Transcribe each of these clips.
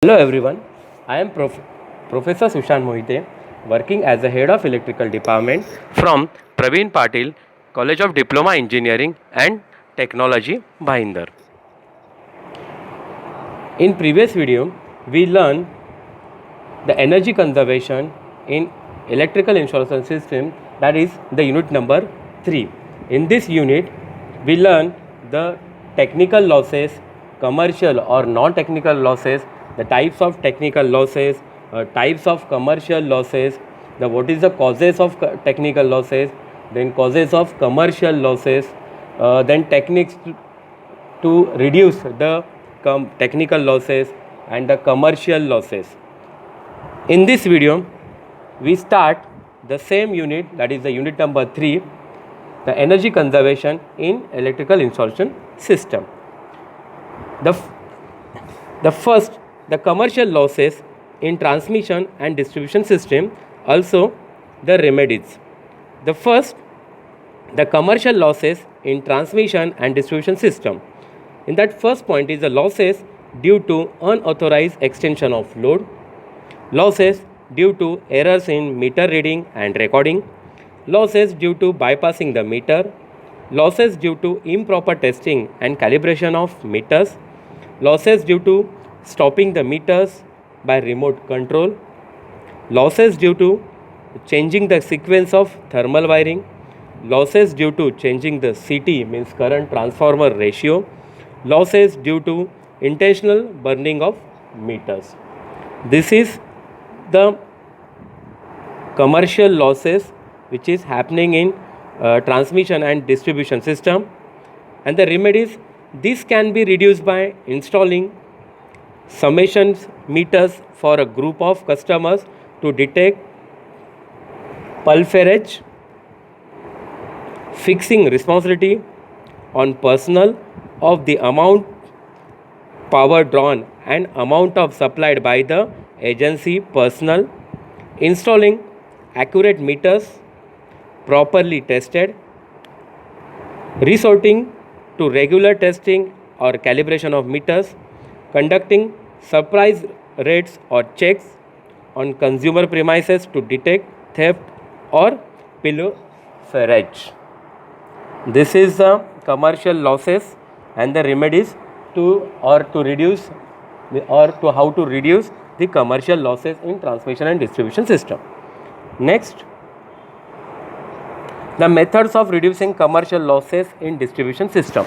Hello everyone, I am Professor Sushant Mohite, working as the head of electrical department from Praveen Patil, College of Diploma Engineering and Technology, Bhainder. In previous video, we learned the energy conservation in electrical installation system, that is the unit number 3. In this unit, we learn the technical losses, commercial or non-technical losses, the types of technical losses, types of commercial losses, the what is the causes of technical losses, then causes of commercial losses, then techniques to reduce the technical losses and the commercial losses. In this video, we start the same unit, that is the unit number 3, the energy conservation in electrical installation system. The first, the commercial losses in transmission and distribution system, also the remedies. The first, the commercial losses in transmission and distribution system. In that first point is the losses due to unauthorized extension of load, losses due to errors in meter reading and recording, losses due to bypassing the meter, losses due to improper testing and calibration of meters, losses due to stopping the meters by remote control, losses due to changing the sequence of thermal wiring, losses due to changing the CT, means current transformer ratio, losses due to intentional burning of meters. This is the commercial losses which is happening in transmission and distribution system. And the remedies, this can be reduced by installing summations meters for a group of customers to detect pulverage, fixing responsibility on personnel of the amount power drawn and amount of supplied by the agency personnel, installing accurate meters properly tested, resorting to regular testing or calibration of meters, conducting surprise raids or checks on consumer premises to detect theft or pilferage. This is the commercial losses and the remedies to reduce or to how to reduce the commercial losses in transmission and distribution system. Next, the methods of reducing commercial losses in distribution system.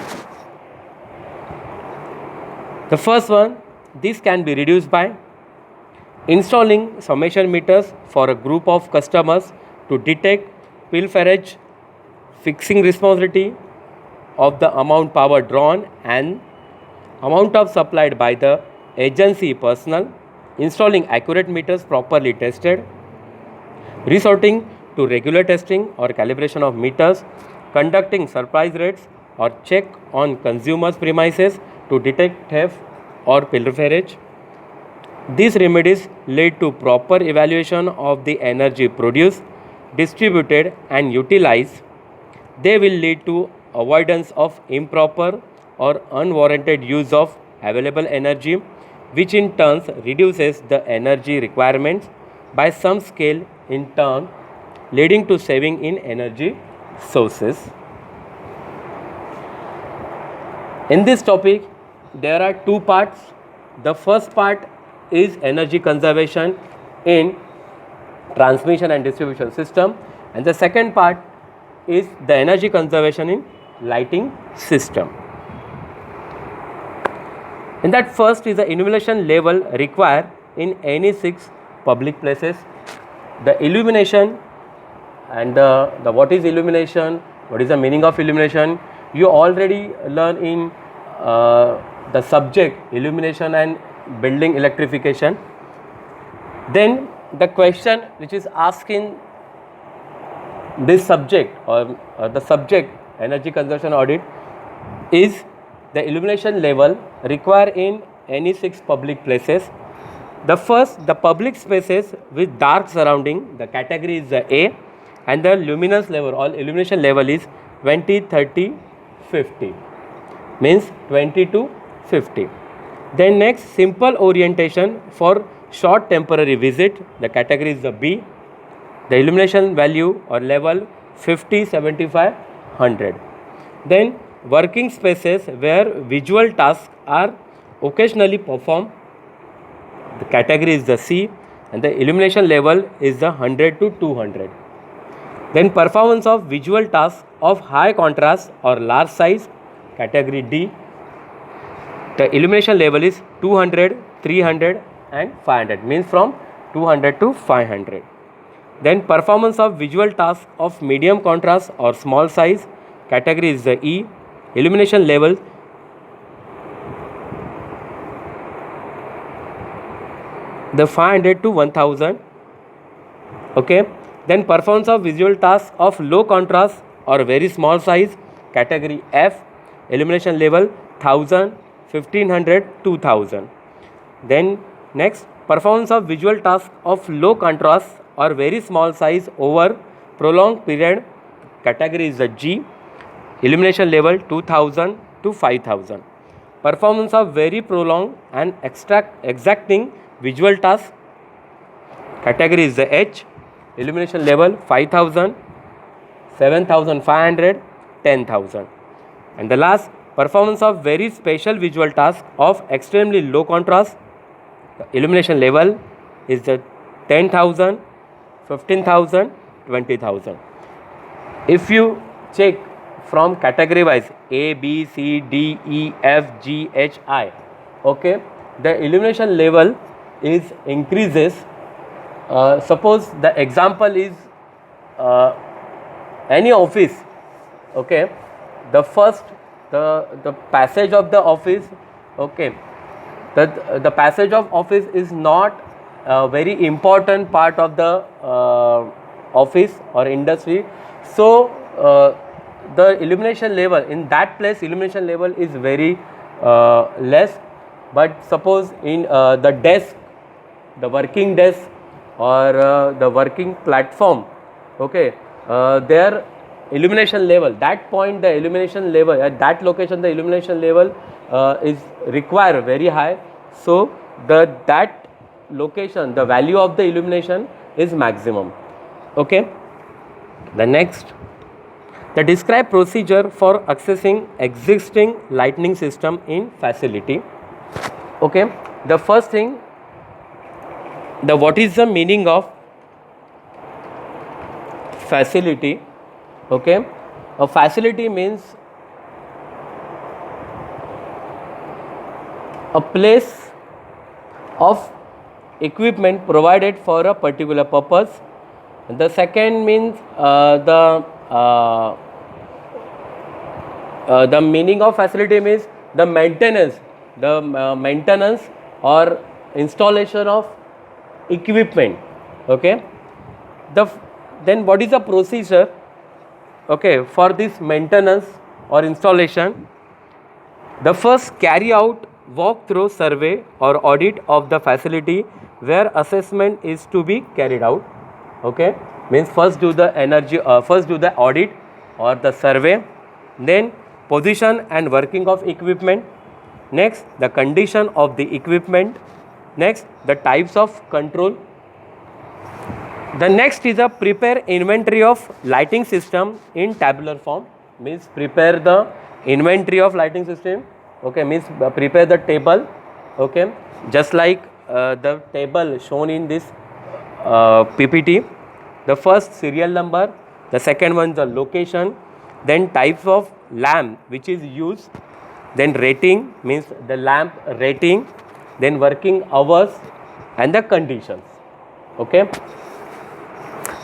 The first one, this can be reduced by installing summation meters for a group of customers to detect pilferage, fixing responsibility of the amount power drawn and amount of supplied by the agency personnel, installing accurate meters properly tested, resorting to regular testing or calibration of meters, conducting surprise raids or check on consumers' premises to detect theft or pilferage. These remedies lead to proper evaluation of the energy produced, distributed and utilized. They will lead to avoidance of improper or unwarranted use of available energy, which in turn reduces the energy requirements by some scale, in turn leading to saving in energy sources. In this topic, there are two parts. The first part is energy conservation in transmission and distribution system, and the second part is the energy conservation in lighting system. In that first is the illumination level required in any 6 public places. The illumination and the what is illumination, what is the meaning of illumination, you already learn in the subject illumination and building electrification. Then the question which is asked in this subject or the subject energy conservation audit is the illumination level required in any 6 public places. The first, the public spaces with dark surrounding, the category is the A, and the luminous level or illumination level is 20, 30, 50, means 20 to 50. Then next, simple orientation for short temporary visit. The category is the B. The illumination value or level 50, 75, 100. Then working spaces where visual tasks are occasionally performed. The category is the C, and the illumination level is the 100 to 200. Then performance of visual tasks of high contrast or large size. Category D. The illumination level is 200, 300 and 500, means from 200 to 500. Then performance of visual tasks of medium contrast or small size. Category is the E. Illumination level the 500 to 1000. Okay. Then performance of visual tasks of low contrast or very small size. Category F. Illumination level 1000, 1500, 2000. Then next, performance of visual tasks of low contrast or very small size over prolonged period. Category is the G. Illumination level 2000 to 5000. Performance of very prolonged and exacting visual tasks. Category is the H. Illumination level 5000, 7500, 10,000. And the last, performance of very special visual tasks of extremely low contrast. The illumination level is the 10,000, 15,000, 20,000. If you check from category wise A, B, C, D, E, F, G, H, I, okay, the illumination level is increases. Suppose the example is any office, okay, the first the passage of the office, okay, the passage of office is not a very important part of the office or industry. So the illumination level in that place, illumination level is very less. But suppose in the desk, the working desk or the working platform, okay, their illumination level, that point the illumination level at that location, the illumination level is require very high. So that location, the value of the illumination is maximum. Okay. The next, the describe procedure for accessing existing lighting system in facility. Okay. The first thing, what is the meaning of facility? Okay, a facility means a place of equipment provided for a particular purpose. The second means the meaning of facility means the maintenance, or installation of equipment. Okay, then what is the procedure, okay, for this maintenance or installation? The first, carry out walk-through survey or audit of the facility where assessment is to be carried out. Okay, means first do the audit or the survey, then position and working of equipment, next the condition of the equipment, next the types of control. The next is a prepare inventory of lighting system in tabular form, means prepare the inventory of lighting system, okay, means prepare the table, okay, just like the table shown in this PPT. The first serial number, the second one the location, then types of lamp which is used, then rating means the lamp rating, then working hours and the conditions. Okay,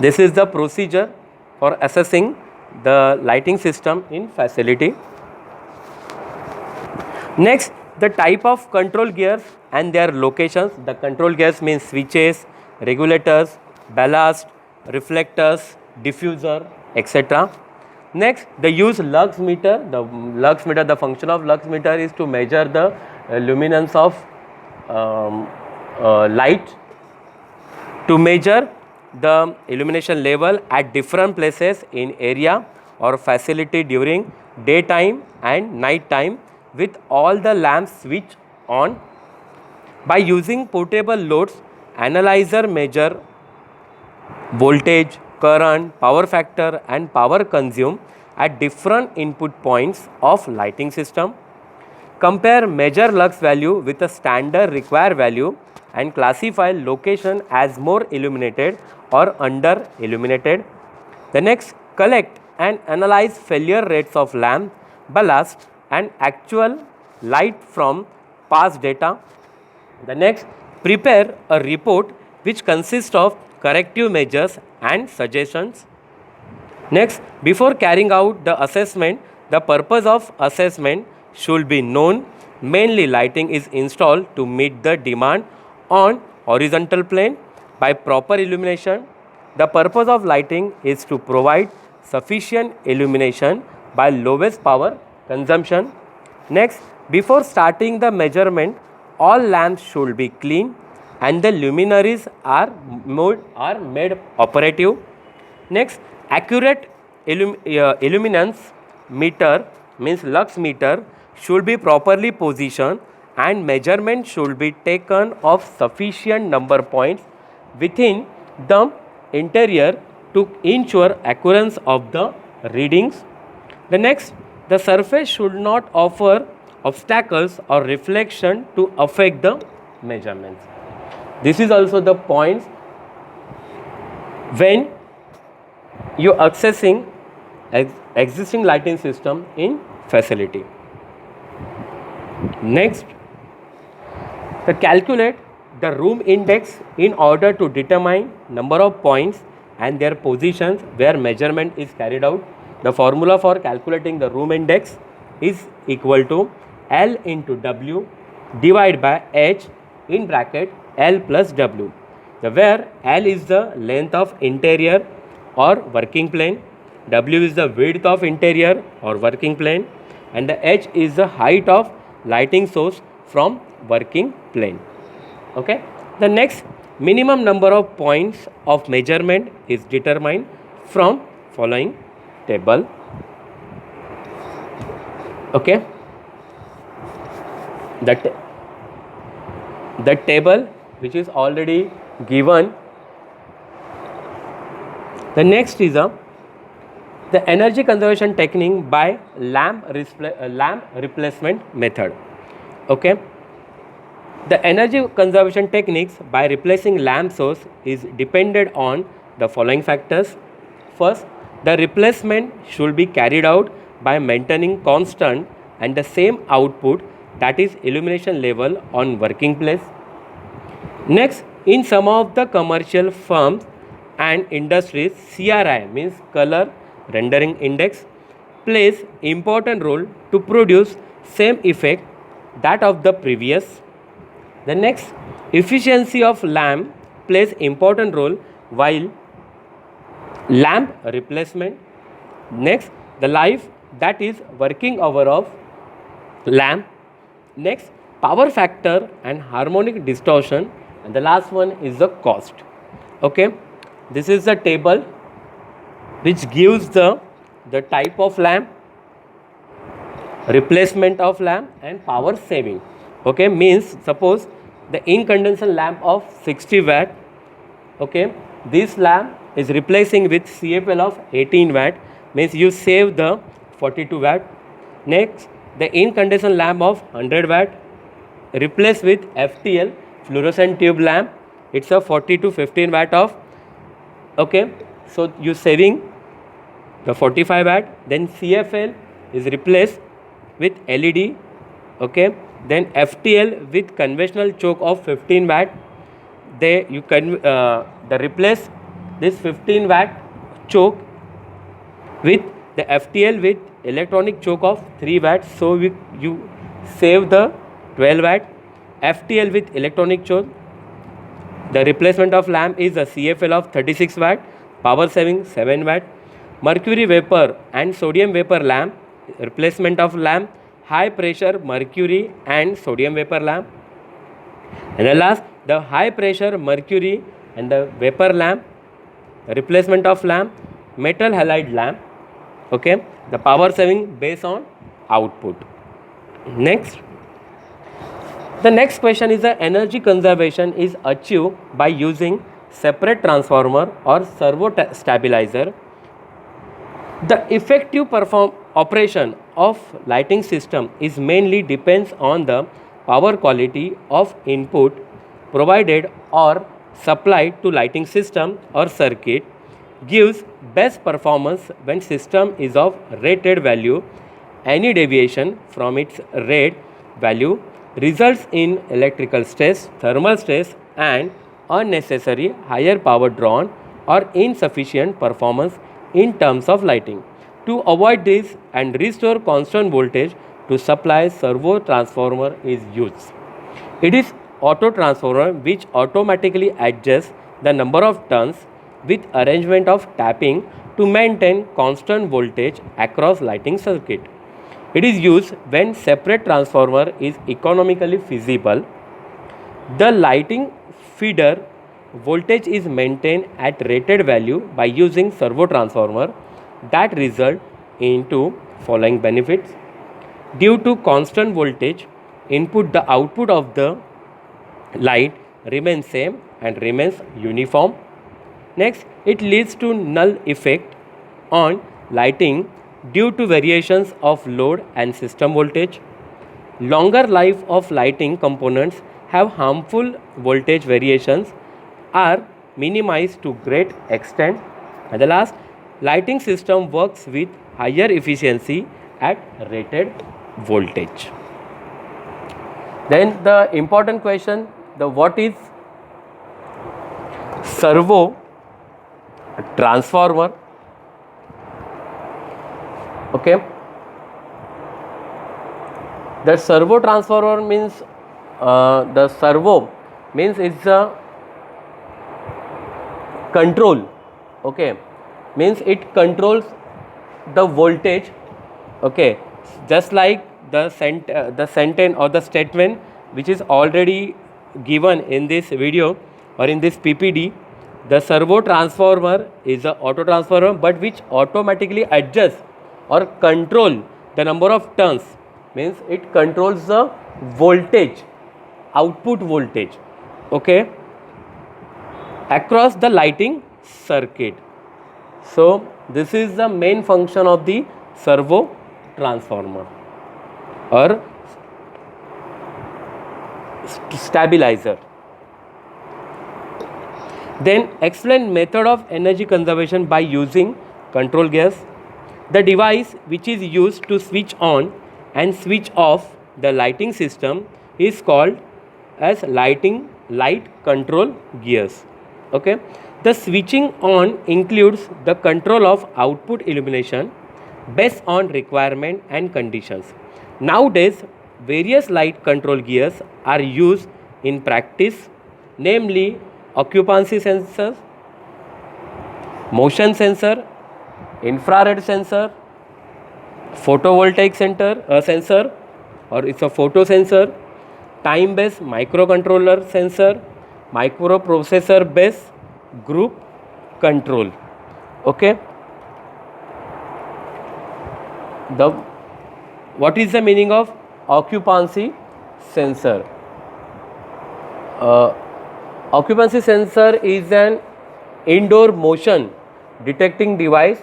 this is the procedure for assessing the lighting system in facility. Next, the type of control gears and their locations. The control gears means switches, regulators, ballast, reflectors, diffuser, etc. Next, the use lux meter. The function of lux meter is to measure the luminance of light, to measure the illumination level at different places in area or facility during daytime and night time with all the lamps switched on. By using portable loads, analyzer measure voltage, current, power factor and power consumed at different input points of lighting system. Compare measure lux value with a standard required value and classify location as more illuminated or under illuminated. The next, collect and analyze failure rates of lamp, ballast and actual light from past data. The next, prepare a report which consists of corrective measures and suggestions. Next, before carrying out the assessment, the purpose of assessment should be known. Mainly lighting is installed to meet the demand on horizontal plane by proper illumination. The purpose of lighting is to provide sufficient illumination by lowest power consumption. Next, before starting the measurement, all lamps should be clean and the luminaries are made operative. Next, accurate illuminance meter means lux meter should be properly positioned and measurement should be taken of sufficient number points within the interior to ensure accuracy of the readings. The next, the surface should not offer obstacles or reflection to affect the measurements. This is also the points when you accessing existing lighting system in facility. Next, the calculate the room index in order to determine number of points and their positions where measurement is carried out. The formula for calculating the room index is equal to L into W divided by H in bracket L plus W, where L is the length of interior or working plane, W is the width of interior or working plane and the H is the height of lighting source from working plane. Okay. The next, minimum number of points of measurement is determined from following table. Okay. The table which is already given. The next is the energy conservation technique by lamp replacement method. Okay. The energy conservation techniques by replacing lamp source is dependent on the following factors. First, the replacement should be carried out by maintaining constant and the same output, that is illumination level on working place. Next, in some of the commercial firms and industries, CRI means color rendering index plays important role to produce same effect that of the previous. The next, efficiency of lamp plays important role while lamp replacement. Next, the life, that is working hour of lamp. Next, power factor and harmonic distortion, and the last one is the cost. Okay, this is the table which gives the type of lamp, replacement of lamp and power saving. Okay, means suppose the incandescent lamp of 60 watt, okay, this lamp is replacing with CFL of 18 watt, means you save the 42 watt. Next, the incandescent lamp of 100 watt replaced with FTL fluorescent tube lamp, it's a 40 to 15 watt of, okay, so you saving the 45 watt. Then CFL is replaced with LED, okay, then FTL with conventional choke of 15 watt. They you can replace this 15 watt choke with the FTL with electronic choke of 3 watt, so you save the 12 watt. FTL with electronic choke, the replacement of lamp is a CFL of 36 watt, power saving 7 watt. Mercury vapor and sodium vapor lamp, replacement of lamp, high pressure mercury and sodium vapor lamp. And the last, the high pressure mercury and the vapor lamp, replacement of lamp, metal halide lamp, okay, the power saving based on output. Next, The next question is the energy conservation is achieved by using separate transformer or servo stabilizer. The effective operation of lighting system is mainly depends on the power quality of input provided or supplied to lighting system or circuit gives best performance when system is of rated value. Any deviation from its rate value results in electrical stress, thermal stress and unnecessary higher power drawn or insufficient performance in terms of lighting. To avoid this and restore constant voltage to supply, servo transformer is used. It is auto transformer which automatically adjusts the number of turns with arrangement of tapping to maintain constant voltage across lighting circuit. It is used when separate transformer is economically feasible. The lighting feeder voltage is maintained at rated value by using servo transformer that result into following benefits. Due to constant voltage input, the output of the light remains same and remains uniform. Next, it leads to null effect on lighting due to variations of load and system voltage. Longer life of lighting components have harmful voltage variations are minimized to great extent. And the last, lighting system works with higher efficiency at rated voltage. Then the important question, the what is servo transformer? Okay, the servo transformer means the servo means it's a control. Okay, means it controls the voltage. Okay, just like the sentence or the statement which is already given in this video or in this PPD. The servo transformer is a auto transformer but which automatically adjusts or control the number of turns, means it controls the voltage, output voltage, okay, across the lighting circuit. So this is the main function of the servo transformer or stabilizer. Then explain method of energy conservation by using control gears. The device which is used to switch on and switch off the lighting system is called as light control gears. Okay, the switching on includes the control of output illumination based on requirement and conditions. Nowadays various light control gears are used in practice, namely occupancy sensor, motion sensor, infrared sensor, photovoltaic sensor or it's a photo sensor, time based microcontroller sensor, microprocessor based group control. Okay, what is the meaning of occupancy sensor? Occupancy sensor is an indoor motion detecting device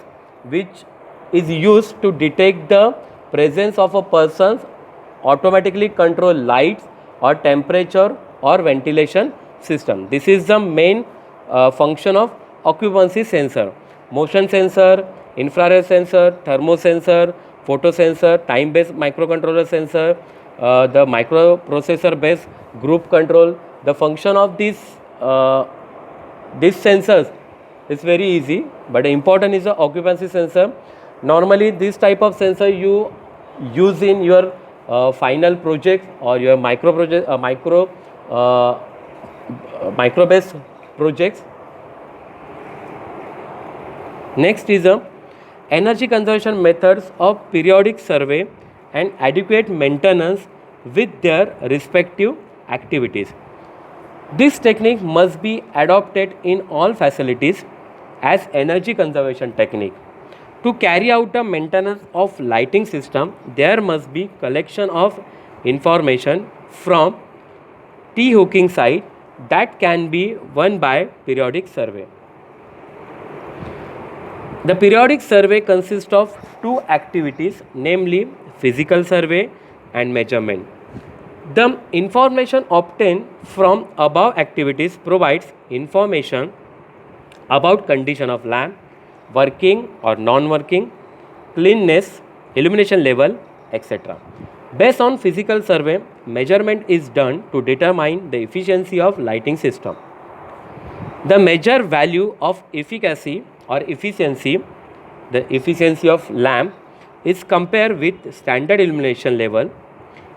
which is used to detect the presence of a person, automatically control lights or temperature or ventilation system. This is the main function of occupancy sensor. Motion sensor, infrared sensor, thermo sensor, photo sensor, time based microcontroller sensor, the microprocessor based group control. The function of these sensors is very easy, but the important is the occupancy sensor. Normally this type of sensor you use in your final project or your micro based projects. Next is a energy conservation methods of periodic survey and adequate maintenance with their respective activities. This technique must be adopted in all facilities as energy conservation technique. To carry out the maintenance of lighting system, there must be collection of information from T-hooking site that can be won by periodic survey. The periodic survey consists of two activities, namely physical survey and measurement. The information obtained from above activities provides information about condition of lamp, working or non-working, cleanness, illumination level, etc. Based on physical survey, measurement is done to determine the efficiency of lighting system. The measured value of efficacy or efficiency, the efficiency of lamp, is compared with standard illumination level.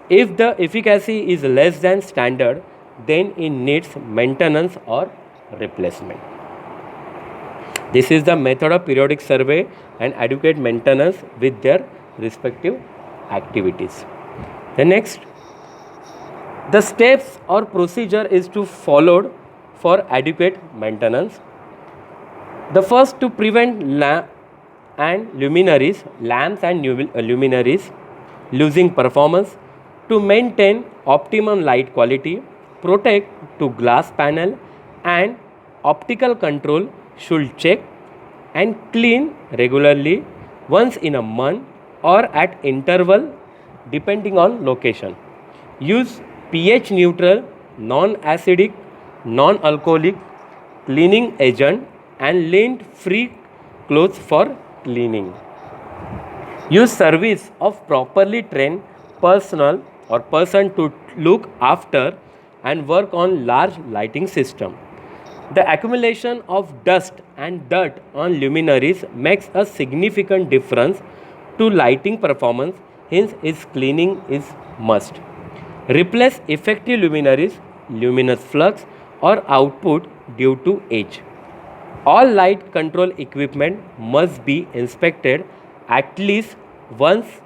If the efficacy is less than standard, then it needs maintenance or replacement. This is the method of periodic survey and adequate maintenance with their respective activities. The next, the steps or procedure is to followed for adequate maintenance. The first, to prevent lamps and luminaries losing performance, to maintain optimum light quality, protect to glass panel, and optical control should check and clean regularly once in a month or at interval depending on location. Use pH neutral, non-acidic, non-alcoholic cleaning agent and lint free clothes for cleaning. Use service of properly trained personnel or person to look after and work on large lighting system. The accumulation of dust and dirt on luminaries makes a significant difference to lighting performance, hence its cleaning is must. Replace effective luminaries, luminous flux or output due to age. All light control equipment must be inspected at least once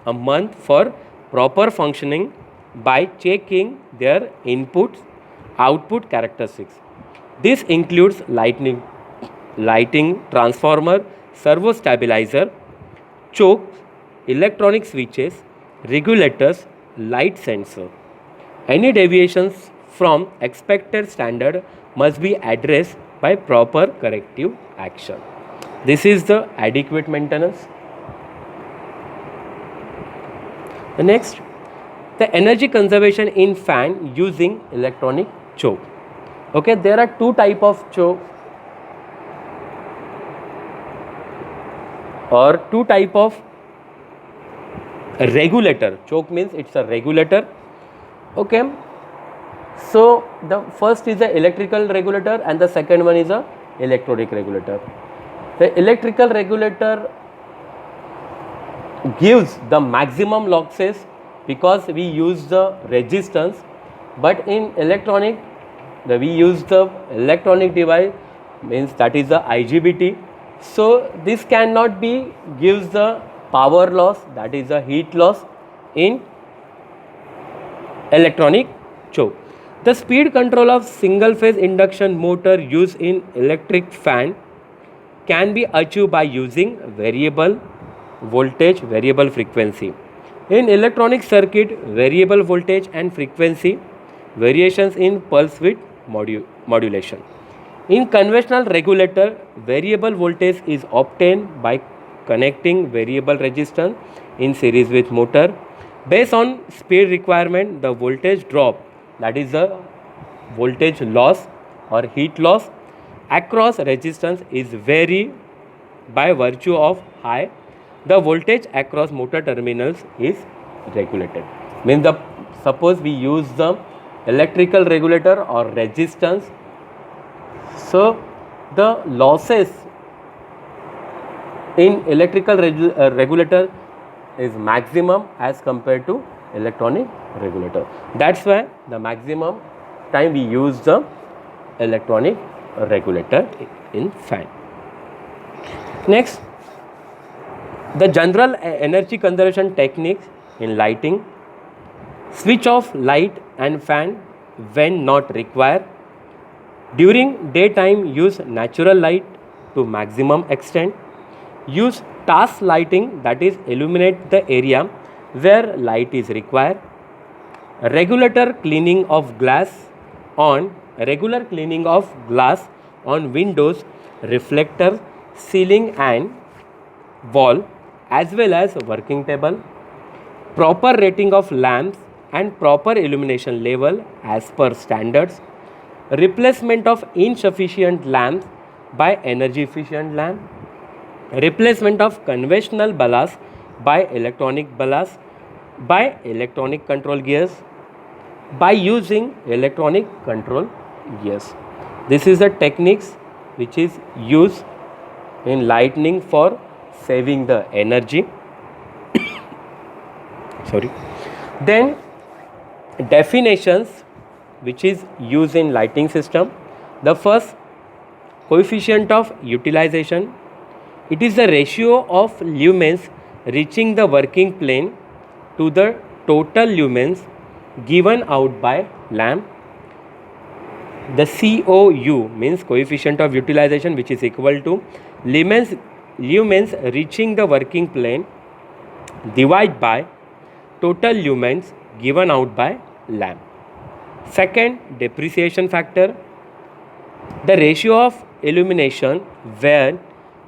a month for proper functioning by checking their output characteristics. This includes lighting transformer, servo stabilizer, chokes, electronic switches, regulators, light sensor. Any deviations from expected standard must be addressed by proper corrective action. This is the adequate maintenance. The next, the energy conservation in fan using electronic choke. Okay, there are two type of choke or two type of regulator. Choke means it's a regulator. Okay, so the first is the electrical regulator and the second one is a electronic regulator. The electrical regulator gives the maximum losses because we use the resistance, but in electronic we use the electronic device, means that is the IGBT. So this cannot be gives the power loss, that is the heat loss in electronic choke. The speed control of single phase induction motor used in electric fan can be achieved by using variable voltage, variable frequency. In electronic circuit, variable voltage and frequency variations in pulse width modulation. In conventional regulator, variable voltage is obtained by connecting variable resistance in series with motor. Based on speed requirement, the voltage drop, that is the voltage loss or heat loss across resistance is vary by virtue of high. The voltage across motor terminals is regulated. Means suppose we use the electrical regulator or resistance, so the losses in electrical regulator is maximum as compared to electronic regulator. That's why the maximum time we use the electronic regulator in fan. Next, the general energy conservation techniques in lighting: switch off light and fan when not required. During daytime, use natural light to maximum extent. Use task lighting, that is illuminate the area where light is required. Regulator cleaning of glass on regular cleaning of glass on windows, reflector, ceiling and wall, as well as working table, proper rating of lamps and proper illumination level as per standards, replacement of insufficient lamps by energy efficient lamp, replacement of conventional ballast by electronic ballast by electronic control gears by using electronic control gears. This is the techniques which is used in lighting for saving the energy. Sorry. Then definitions which is used in lighting system. The first, coefficient of utilization. It is the ratio of lumens reaching the working plane to the total lumens given out by lamp. The COU means coefficient of utilization, which is equal to lumens reaching the working plane divided by total lumens given out by lamp. Second, depreciation factor. The ratio of illumination where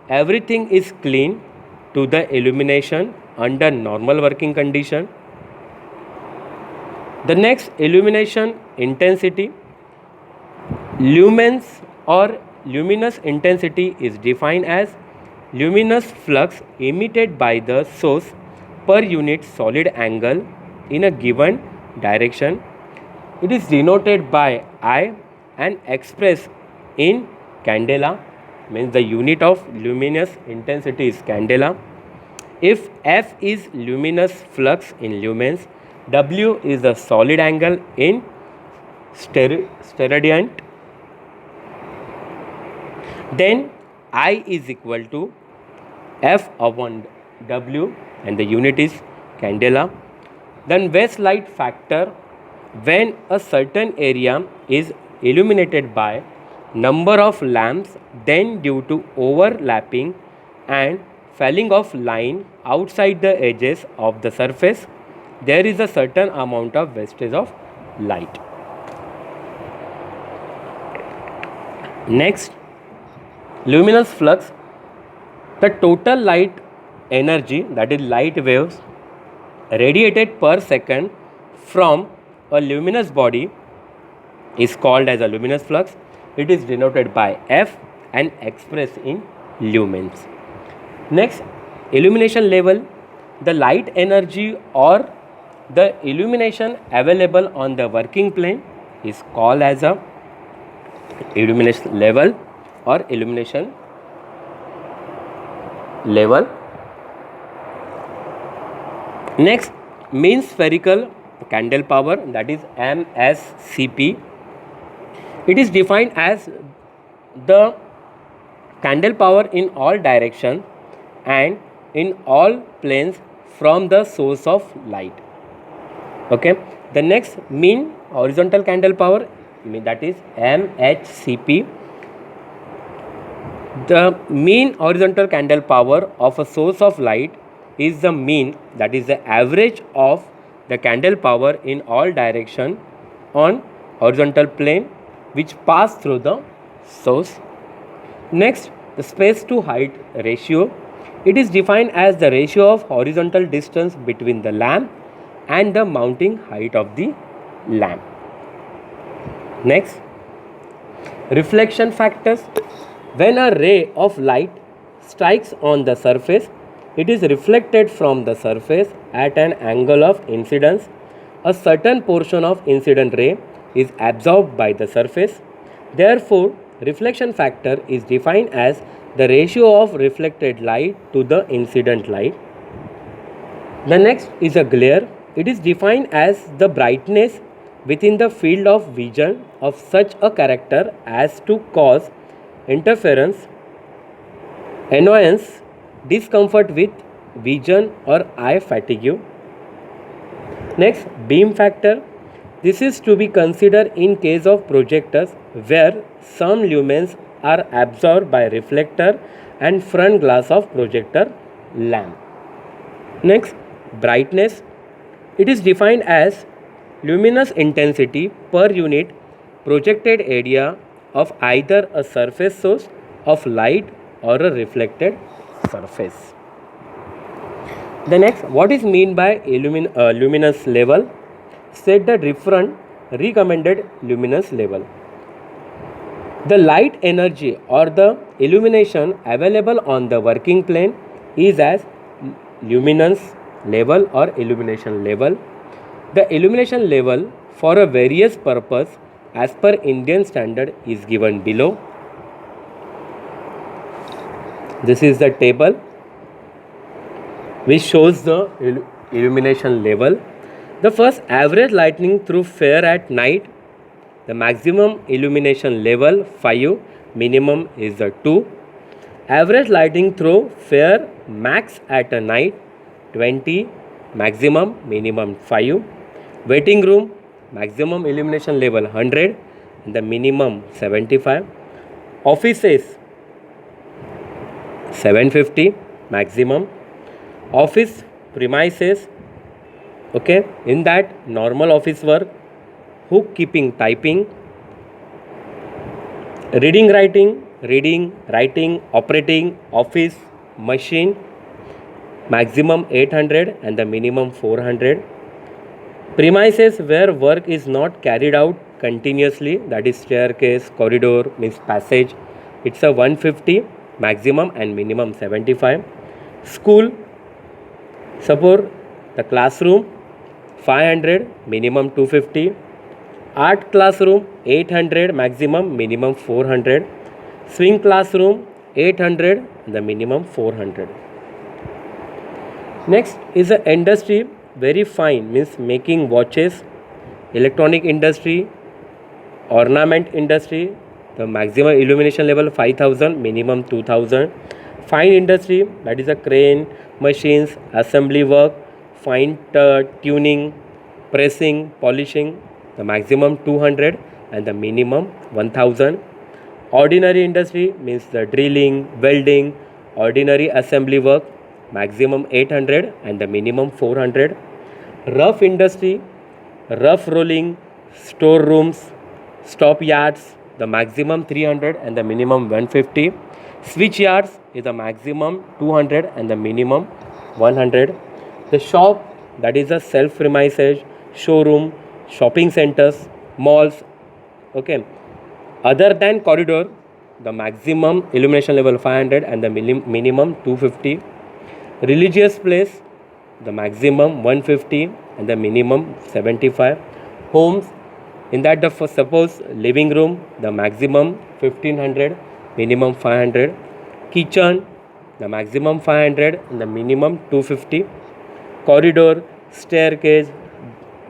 everything is clean to the illumination under normal working condition. The next, illumination intensity. Lumens or luminous intensity is defined as luminous flux emitted by the source per unit solid angle in a given direction. It is denoted by I and expressed in candela, means the unit of luminous intensity is candela. If F is luminous flux in lumens, W is the solid angle in steradian, then I is equal to F upon W and the unit is candela. Then West light factor, when a certain area is illuminated by number of lamps, then due to overlapping and falling of line outside the edges of the surface, there is a certain amount of wastage of light. Next, luminous flux. The total light energy, that is light waves radiated per second from a luminous body is called as a luminous flux. It is denoted by F and expressed in lumens. Next, illumination level. The light energy or the illumination available on the working plane is called as a illumination level or illumination level. Next, mean spherical candle power, that is MSCP. It is defined as the candle power in all directions and in all planes from the source of light. Okay. The next, mean horizontal candle power, that is MHCP. The mean horizontal candle power of a source of light is the mean, that is the average of the candle power in all direction on horizontal plane which pass through the source. Next, the space to height ratio. It is defined as the ratio of horizontal distance between the lamp and the mounting height of the lamp. Next, reflection factors. When a ray of light strikes on the surface, it is reflected from the surface at an angle of incidence. A certain portion of incident ray is absorbed by the surface. Therefore, reflection factor is defined as the ratio of reflected light to the incident light. The next is a glare. It is defined as the brightness within the field of vision of such a character as to cause interference, annoyance, discomfort with vision or eye fatigue. Next, beam factor. This is to be considered in case of projectors where some lumens are absorbed by reflector and front glass of projector lamp. Next, brightness. It is defined as luminous intensity per unit projected area of either a surface source of light or a reflected surface. The next, what is mean by luminous level? Set the different recommended luminous level. The light energy or the illumination available on the working plane is as luminance level or illumination level. The illumination level for a various purpose as per Indian standard is given below. This is the table which shows the illumination level. The first, average lighting through fair at night. The maximum illumination level 5, minimum is the 2. Average lighting through fair max at a night 20, maximum, minimum 5. Waiting room, maximum illumination level 100 and the minimum 75. Offices 750, maximum. Office premises, okay, in that normal office work, bookkeeping, typing, reading, writing, operating office machine, maximum 800 and the minimum 400. Premises where work is not carried out continuously, that is staircase, corridor, means passage, it's a 150, maximum and minimum 75. School, suppose the classroom 500, minimum 250. Art classroom 800, maximum, minimum 400. Swing classroom 800, the minimum 400. Next is the industry, very fine, means making watches, electronic industry, ornament industry, the maximum illumination level 5000, minimum 2000. Fine industry, that is a crane, machines, assembly work, fine tuning, pressing, polishing, the maximum 200 and the minimum 1000. Ordinary industry means the drilling, welding, ordinary assembly work, maximum 800 and the minimum 400. Rough industry, rough rolling, storerooms, stop yards, the maximum 300 and the minimum 150. Switch yards is the maximum 200 and the minimum 100. The shop, that is a self-premises, showroom, shopping centers, malls, okay. Other than corridor, the maximum illumination level 500 and the minimum 250. Religious place, the maximum 150 and the minimum 75. Homes, in that the suppose living room, the maximum 1500, minimum 500. Kitchen, the maximum 500 and the minimum 250. Corridor, staircase,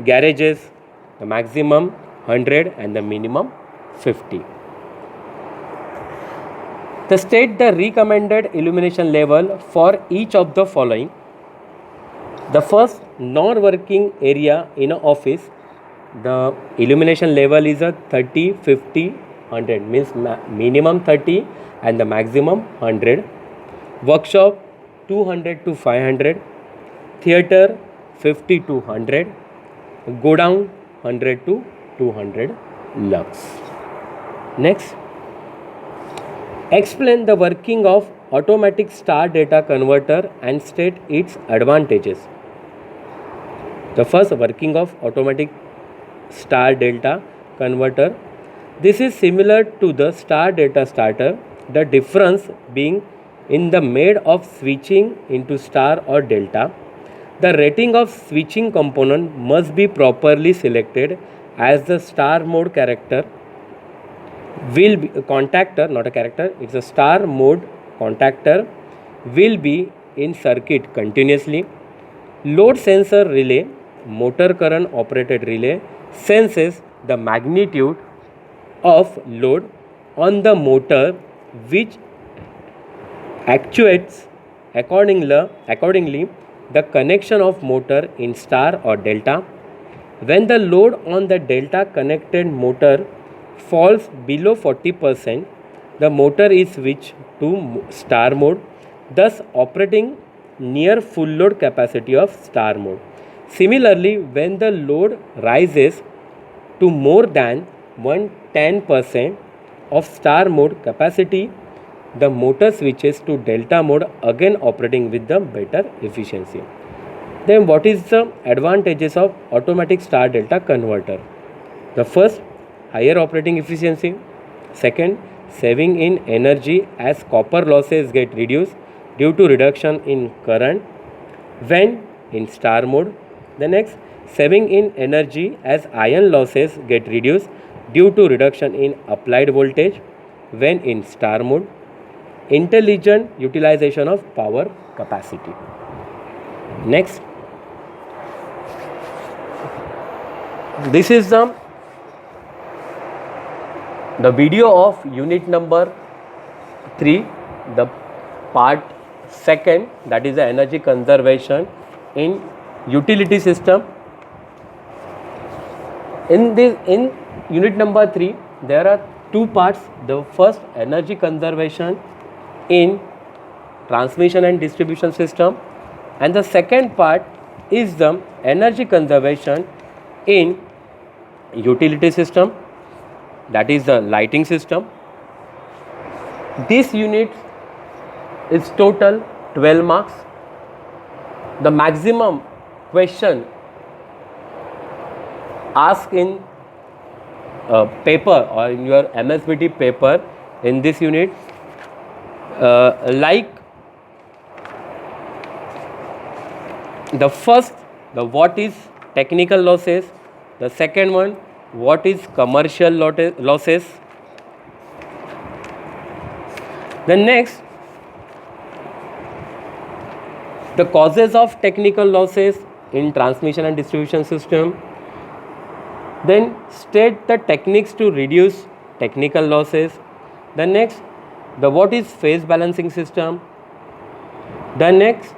garages, the maximum 100 and the minimum 50. The state the recommended illumination level for each of the following. The first, non-working area in an office, the illumination level is a 30, 50, 100, means minimum 30 and the maximum 100. Workshop 200 to 500. Theatre 50 to 100. Go down 100 to 200 lux. Next, explain the working of automatic star data converter and state its advantages. The first, working of automatic star data converter. This is similar to the star data starter, the difference being in the mode of switching into star or delta. The rating of switching component must be properly selected as the star mode character will be a contactor, not a character, it's a star mode contactor will be in circuit continuously. Load sensor relay, motor current operated relay, senses the magnitude of load on the motor which actuates accordingly the connection of motor in star or delta. When the load on the delta connected motor falls below 40%, the motor is switched to star mode, thus operating near full load capacity of star mode. Similarly, when the load rises to more than 110% of star mode capacity, the motor switches to delta mode, again operating with the better efficiency. Then what is the advantages of automatic star delta converter? The first, higher operating efficiency. Second, saving in energy as copper losses get reduced due to reduction in current when in star mode. The next, saving in energy as iron losses get reduced due to reduction in applied voltage when in star mode. Intelligent utilization of power capacity. Next, this is the video of unit number 3, the part second, that is the energy conservation in utility system. In unit number 3, there are two parts. The first, energy conservation in transmission and distribution system, and the second part is the energy conservation in utility system, that is the lighting system. This unit is total 12 marks. The maximum question asked in paper or in your MSBT paper in this unit, like the first, the what is technical losses. The second one, what is commercial losses. The next, the causes of technical losses in transmission and distribution system. Then state the techniques to reduce technical losses. The next, the what is phase balancing system. The next,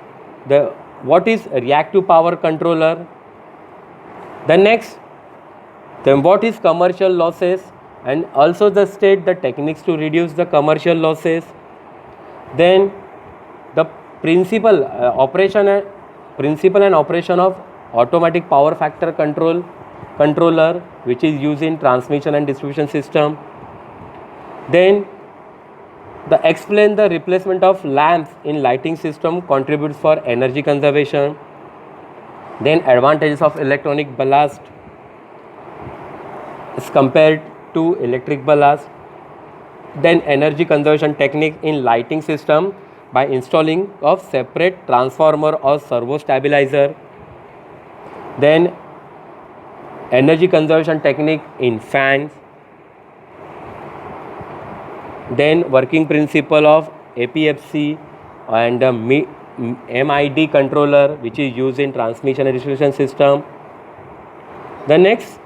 the what is reactive power controller. The next, then what is commercial losses, and also the state the techniques to reduce the commercial losses. Then the principle and operation of automatic power factor controller, which is used in transmission and distribution system. Then the explain the replacement of lamps in lighting system contributes for energy conservation. Then advantages of electronic ballast as compared to electric ballast. Then energy conservation technique in lighting system by installing of separate transformer or servo stabilizer. Then energy conservation technique in fans. Then working principle of APFC and MID controller, which is used in transmission and distribution system. The next,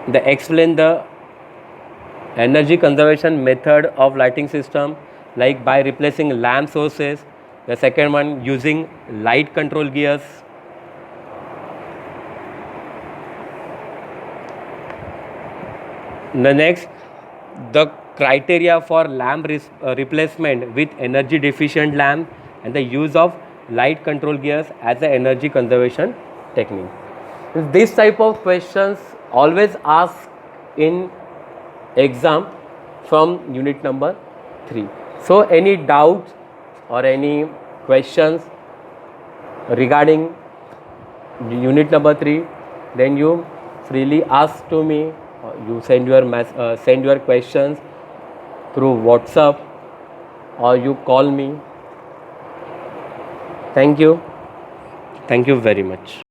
they explain the energy conservation method of lighting system, like by replacing lamp sources. The second one, using light control gears. The next, the criteria for lamp replacement with energy deficient lamp and the use of light control gears as an energy conservation technique. This type of questions always asked in exam from unit number 3. So any doubts or any questions regarding unit number 3, then you freely ask to me. You send your questions through WhatsApp or you call me. Thank you very much.